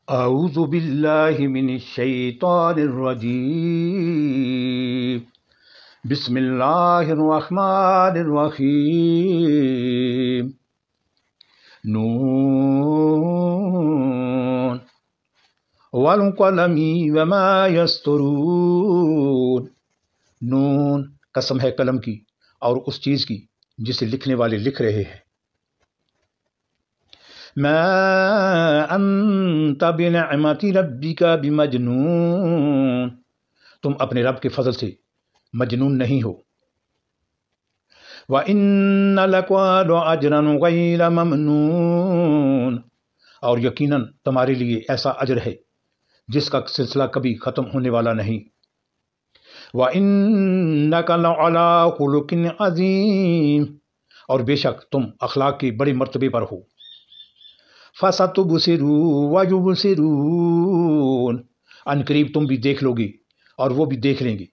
اعوذ باللہ من الشیطان الرجیم بسم اللہ الرحمن الرحیم نون والقلم وما یسطرون نون قسم ہے قلم کی اور اس چیز کی جسے لکھنے والے لکھ رہے ہیں۔ ما انت بنعمت ربک بمجنون تم اپنے رب کے فضل سے مجنون نہیں ہو۔ وَإِنَّ لَكَ لَأَجْرًا غَيْرَ مَمْنُونٍ اور یقیناً تمہارے لیے ایسا اجر ہے جس کا سلسلہ کبھی ختم ہونے والا نہیں۔ وَإِنَّكَ لَعَلَىٰ خُلُقٍ عَظِيمٍ اور بے شک تم اخلاق کے بڑے مرتبے پر ہو۔ فَسَتُبْصِرُ وَيُبْصِرُونَ ان قریب تم بھی دیکھ لو گے اور وہ بھی دیکھ لیں گے۔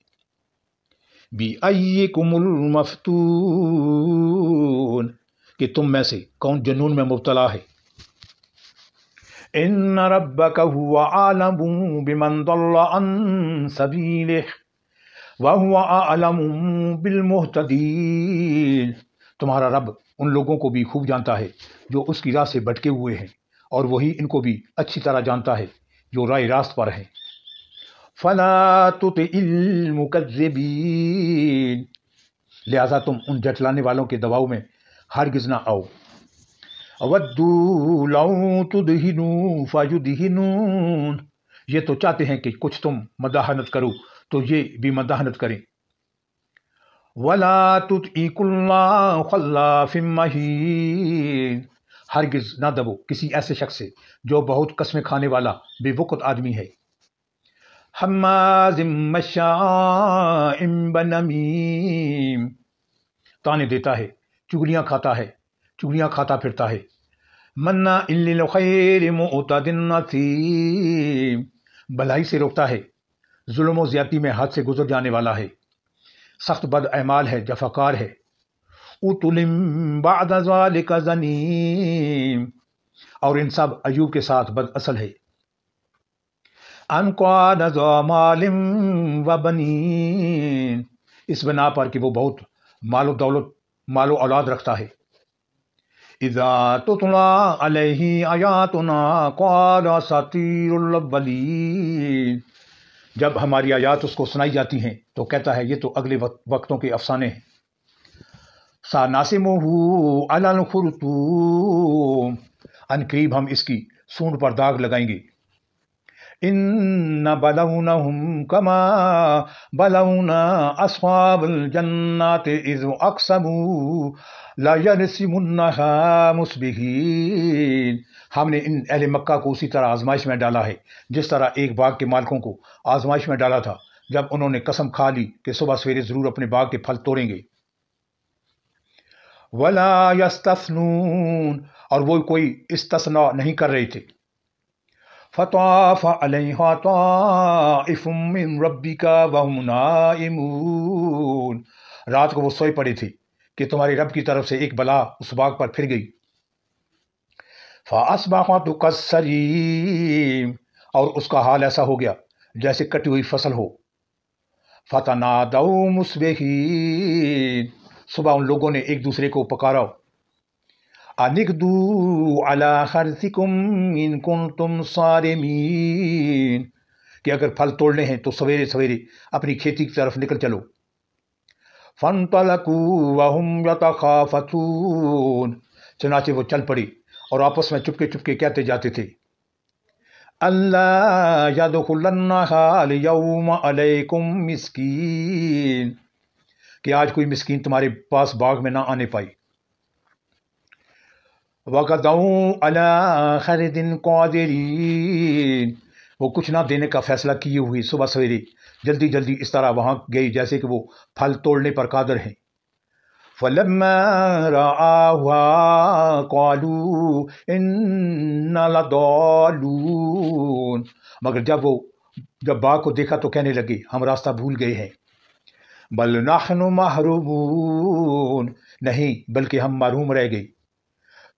بِأَيِّكُمُ الْمَفْتُونُ کہ تم میں سے کون جنون میں مبتلا ہے۔ إِنَّ رَبَّكَ هُوَ أَعْلَمُ بِمَنْ ضَلَّ عَنْ سَبِيلِهِ وَهُوَ أَعْلَمُ بِالْمُهْتَدِينَ تمہارا رب ان لوگوں کو بھی خوب جانتا ہے جو اس کی راہ سے بھٹکے ہوئے ہیں، اور وہی ان کو بھی اچھی طرح جانتا ہے جو راہ راست پر ہیں۔ فَلَا تُطِعِ الْمُكَذِّبِينَ لہذا تم ان جھٹلانے والوں کے دباؤ میں ہرگز نہ آؤ۔ وَدُّوا لَوْ تُدْهِنُوا فَيُدْهِنُونَ یہ تو چاہتے ہیں کہ کچھ تم مداحنت کرو تو یہ بھی مداحنت کریں۔ وَلَا تُطِعِ كُلَّ خَلَّافٍ مَّهِينٍ ہرگز نہ دبو کسی ایسے شخص سے جو بہت قسمیں کھانے والا بے وقت آدمی ہے۔ حَمَّازٍ مَّشَّاءٍ بِنَمِيمٍ تانے دیتا ہے، چگلیاں کھاتا پھرتا ہے۔ مَنَّاعٍ لِّلْخَيْرِ مُعْتَدٍ أَثِيمٍ بھلائی سے روکتا ہے، ظلم و زیادتی میں حد سے گزر جانے والا ہے، سخت بد اعمال ہے، جفاکار ہے۔ عُتُلٍ بَعْدَ ذَلِكَ زَنِيمٍ اور ان سب ایوب کے ساتھ بد اصل ہے۔ أَن كَانَ ذَا مَالٍ وَبَنِينَ اس بنا پر کہ وہ بہت مال و اولاد رکھتا ہے۔ اِذَا تُتْلَىٰ عَلَيْهِ آيَاتُنَا قَالَ أَسَاطِيرُ الْأَوَّلِينَ جب ہماری آیات اس کو سنائی جاتی ہیں تو کہتا ہے یہ تو اگلے وقتوں کے افسانے ہیں۔ سَنَسِمُهُ عَلَى الْخُرْطُومِ ان قریب ہم اس کی سونڈ پر داغ لگائیں گے۔ إِنَّ بَلَوْنَهُمْ كَمَا بَلَوْنَا أَصْحَابَ الْجَنَّةِ إِذْ أَقْسَمُوا لَيَرْسِمُنَّهَا مُصْبِحِينَ ہم نے ان اہل مکہ کو اسی طرح آزمائش میں ڈالا ہے جس طرح ایک باغ کے مالکوں کو آزمائش میں ڈالا تھا جب انہوں نے قسم کھا لی کہ صبح سویرے ضرور اپنے باغ کے پھل توڑیں گے۔ وَلَا يَسْتَثْنُونَ اور وہ کوئی استثناء نہیں کر رہے تھے۔ فَطَافَ عَلَيْهَا طَائِفٌ مِّن رَّبِّكَ وَهُمْ نَائِمُونَ رات کو وہ سوئے پڑے تھے کہ تمہارے رب کی طرف سے ایک بلا اس باغ پر پھر گئی۔ فَأَصْبَحَتْ كَالصَّرِيمِ اور اس کا حال ایسا ہو گیا جیسے کٹی ہوئی فصل ہو۔ فَتَنَادَوْا مُصْبِحِينَ صبح ان لوگوں نے ایک دوسرے کو پکارا۔ أَنِ اغْدُوا عَلَىٰ حَرْثِكُمْ إِن كُنتُمْ صَارِمِينَ کہ اگر پھل توڑنے ہیں تو سویرے سویرے اپنی کھیتی کی طرف نکل چلو۔ فَانطَلَقُوا وَهُمْ يَتَخَافَتُونَ چنانچہ وہ چل پڑے اور آپس میں چپکے چپکے کہتے جاتے تھے۔ أَلَّا يَدْخُلَنَّهَا الْيَوْمَ عَلَيْكُمْ مِسْكِينٌ کہ آج کوئی مسکین تمہارے پاس باغ میں نہ آنے پائے۔ وَغَدَوْا عَلَىٰ حَرْدٍ قَادِرِينَ وہ کچھ نہ دینے کا فیصلہ کیے ہوئے صبح سویرے جلدی جلدی اس طرح وہاں گئی جیسے کہ وہ پھل توڑنے پر قادر ہیں۔ فَلَمَّا رَأَوْهَا قَالُوا إِنَّا لَضَالُّونَ مگر جب باغ کو دیکھا تو کہنے لگے ہم راستہ بھول گئے ہیں۔ بَلْ نَحْنُ مَحْرُومُونَ نہیں بلکہ ہم محروم رہ گئے۔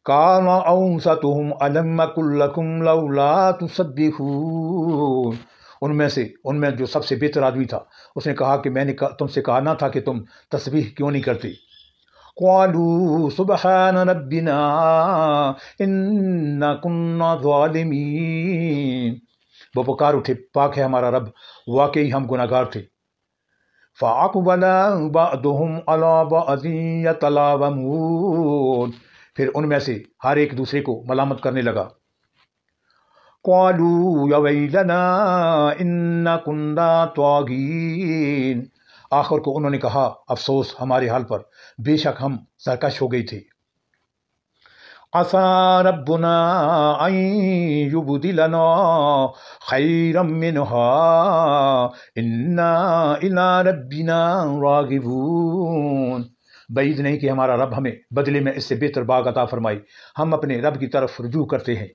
قال اوسطهم الم اقل لكم لولا تسبحون، ان میں جو سب سے بہتر آدمی تھا اس نے کہا کہ میں نے تم سے کہا نہ تھا کہ تم تسبیح کیوں نہیں کرتے؟ قالوا سبحان ربنا انا كنا ظالمین، وہ پکار اٹھے پاک ہے ہمارا رب، واقعی ہم گناہگار تھے۔ فَأَقْبَلَ بَعْضُهُمْ عَلَىٰ بَعْضٍ يَتَلَاوَمُونَ، پھر ان میں سے ہر ایک دوسرے کو ملامت کرنے لگا۔ قَالُوا يَا وَيْلَنَا إِنَّا كُنَّا طَاغِينَ، آخر کو انہوں نے کہا افسوس ہمارے حال پر، بے شک ہم سرکش ہو گئی تھے۔ عَسَىٰ رَبُّنَا أَن يُبْدِلَنَا خَيْرًا مِّنْهَا إِنَّا إِلَىٰ رَبِّنَا رَاغِبُونَ، بعید نہیں کہ ہمارا رب ہمیں بدلے میں اس سے بہتر باغ عطا فرمائے، ہم اپنے رب کی طرف رجوع کرتے ہیں۔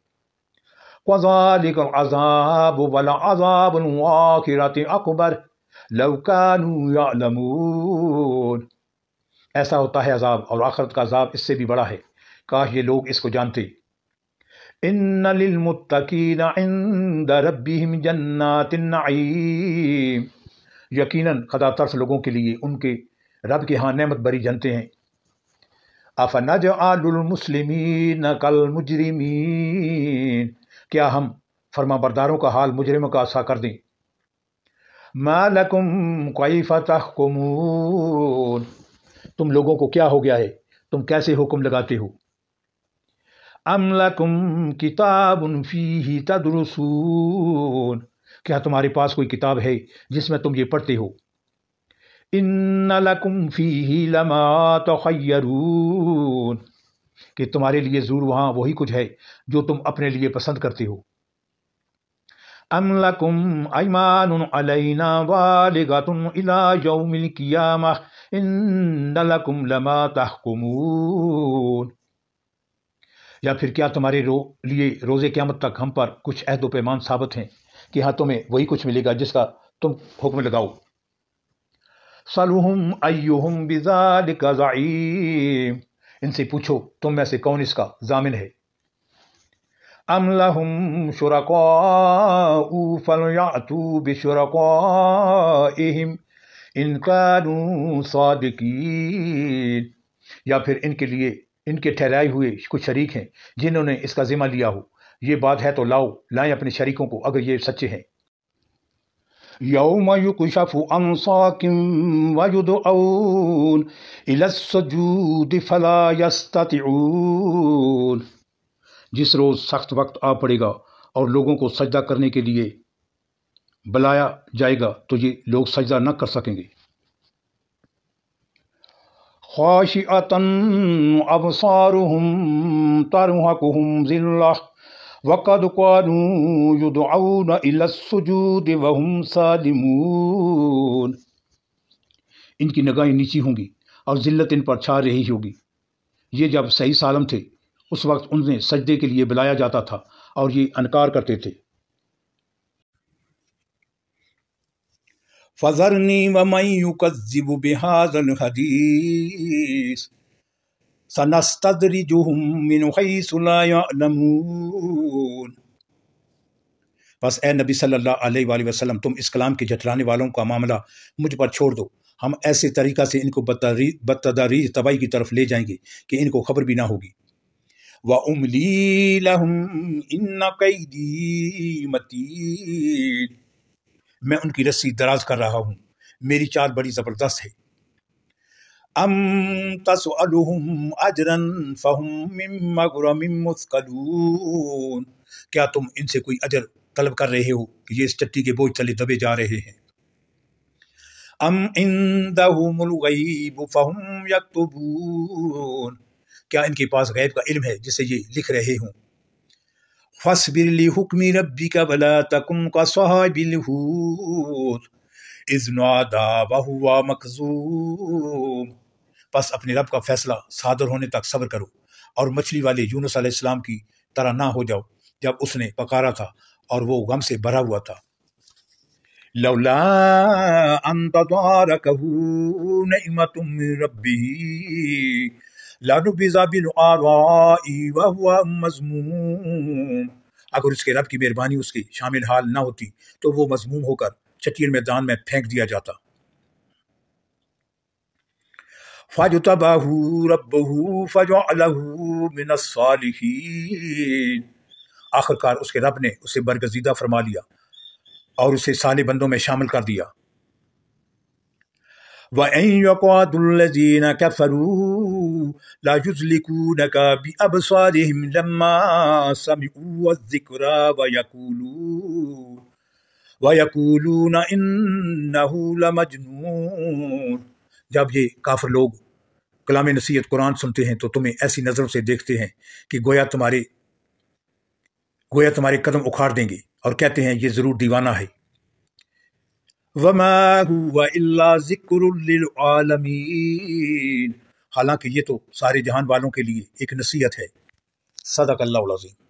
وَذَٰلِكَ الْعَذَابُ وَلَعَذَابُ الْآخِرَةِ أَكْبَرُ لَوْ كَانُوا يَعْلَمُونَ، ایسا ہوتا ہے عذاب، اور آخرت کا عذاب اس سے بھی بڑا ہے، کاش یہ لوگ اس کو جانتے۔ ان للمتقین عند ربهم جنات النعیم، یقیناً خدا ترس لوگوں کے لیے ان کے رب کے ہاں نعمت بری جنتیں ہیں۔ افنجعل المسلمین کالمجرمین، کیا ہم فرما برداروں کا حال مجرموں کا سا کر دیں؟ ما لکم کیف تحکمون، تم لوگوں کو کیا ہو گیا ہے، تم کیسے حکم لگاتے ہو؟ ام لکم کتاب فیہ تدرسون، کیا تمہارے پاس کوئی کتاب ہے جس میں تم یہ پڑھتے ہو؟ ان لکم فیہ لما تخیرون، کہ تمہارے لیے ضرور وہاں وہی کچھ ہے جو تم اپنے لیے پسند کرتے ہو۔ ام لکم ایمان علینا بالغۃ الی یوم القیامہ ان لکم لما تحکمون، یا پھر کیا تمہارے لیے روز قیامت تک ہم پر کچھ عہد و پیمان ثابت ہیں کہ ہاں تمہیں وہی کچھ ملے گا جس کا تم حکم لگاؤ۔ صلہم ایہم بذالک زعیم، ان سے پوچھو تم میں سے کون اس کا ضامن ہے۔ ام لہم شرکاء فلیأتوا بشرکائہم ان کانوا صادقین، یا پھر ان کے ٹھہرائے ہوئے کچھ شریک ہیں جنہوں نے اس کا ذمہ لیا ہو، یہ بات ہے تو لائیں اپنے شریکوں کو اگر یہ سچے ہیں۔ یوم یکشف عن ساق ویدعون الی السجود فلا یستطیعون، جس روز سخت وقت آ پڑے گا اور لوگوں کو سجدہ کرنے کے لیے بلایا جائے گا تو یہ لوگ سجدہ نہ کر سکیں گے۔ خاشعۃ ابصارهم ترهقهم ذلۃ وقد كانوا يدعون الى السجود وهم سالمون، ان کی نگاہیں نیچی ہوں گی اور ذلت ان پر چھا رہی ہوگی، یہ جب صحیح سالم تھے اس وقت انہیں سجدے کے لیے بلایا جاتا تھا اور یہ انکار کرتے تھے۔ فَذَرْنِي وَمَن يُكَذِّبُ بِهَذَا الْحَدِيثِ سَنَسْتَدْرِجُهُم مِّنْ حَيْثُ لَا يَعْلَمُونَ، بس اے نبی صلی اللہ علیہ وآلہ وسلم تم اس کلام کے جھٹلانے والوں کا معاملہ مجھ پر چھوڑ دو، ہم ایسے طریقہ سے ان کو بتدریج تباہی کی طرف لے جائیں گے کہ ان کو خبر بھی نہ ہوگی۔ وَأُمْلِي لَهُمْ إِنَّ كَيْدِي مَتِينٌ، میں ان کی رسی دراز کر رہا ہوں، میری چال بڑی زبردست ہے۔ ام تسألهم اجرا فهم من مغرم مثقلون، کیا تم ان سے کوئی اجر طلب کر رہے ہو کہ یہ اس چٹی کے بوجھ تلے دبے جا رہے ہیں؟ ام عندهم الغیب فهم یکتبون، کیا ان کے پاس غیب کا علم ہے جسے یہ لکھ رہے ہوں؟ فاصبر لحکم ربک ولا تکن کصاحب الحوت اذ نادی وہو مکظوم، پس اپنے رب کا فیصلہ صادر ہونے تک صبر کرو اور مچھلی والے یونس علیہ السلام کی طرح نہ ہو جاؤ جب اس نے پکارا تھا اور وہ غم سے بھرا ہوا تھا۔ لولا ان تدارکہ نعمت من ربہ لَنُبِذَ بِالْعَرَاءِ وَهُوَ مَذْمُومٌ، اگر اس کے رب کی مہربانی اس کی شامل حال نہ ہوتی تو وہ مذموم ہو کر چٹیل میدان میں پھینک دیا جاتا۔ فَاجْتَبَاهُ رَبُّهُ فَجَعَلَهُ مِنَ الصَّالِحِينَ، آخر کار اس کے رب نے اسے برگزیدہ فرما لیا اور اسے صالح بندوں میں شامل کر دیا۔ وَإِنْ يَكَادُ الَّذِينَ كَفَرُوا لَيُزْلِقُونَكَ بِأَبْصَارِهِمْ لَمَّا سَمِعُوا الذِّكْرَ وَيَقُولُونَ إِنَّهُ لَمَجْنُونٌ، جب یہ کافر لوگ کلام نصیحت قرآن سنتے ہیں تو تمہیں ایسی نظروں سے دیکھتے ہیں کہ گویا تمہارے قدم اکھاڑ دیں گے، اور کہتے ہیں یہ ضرور دیوانہ ہے۔ وَمَا هُوَ إِلَّا ذِكْرٌ لِّلْعَالَمِينَ، حالانکہ یہ تو سارے جہان والوں کے لیے ایک نصیحت ہے۔ صدق اللہ العظیم۔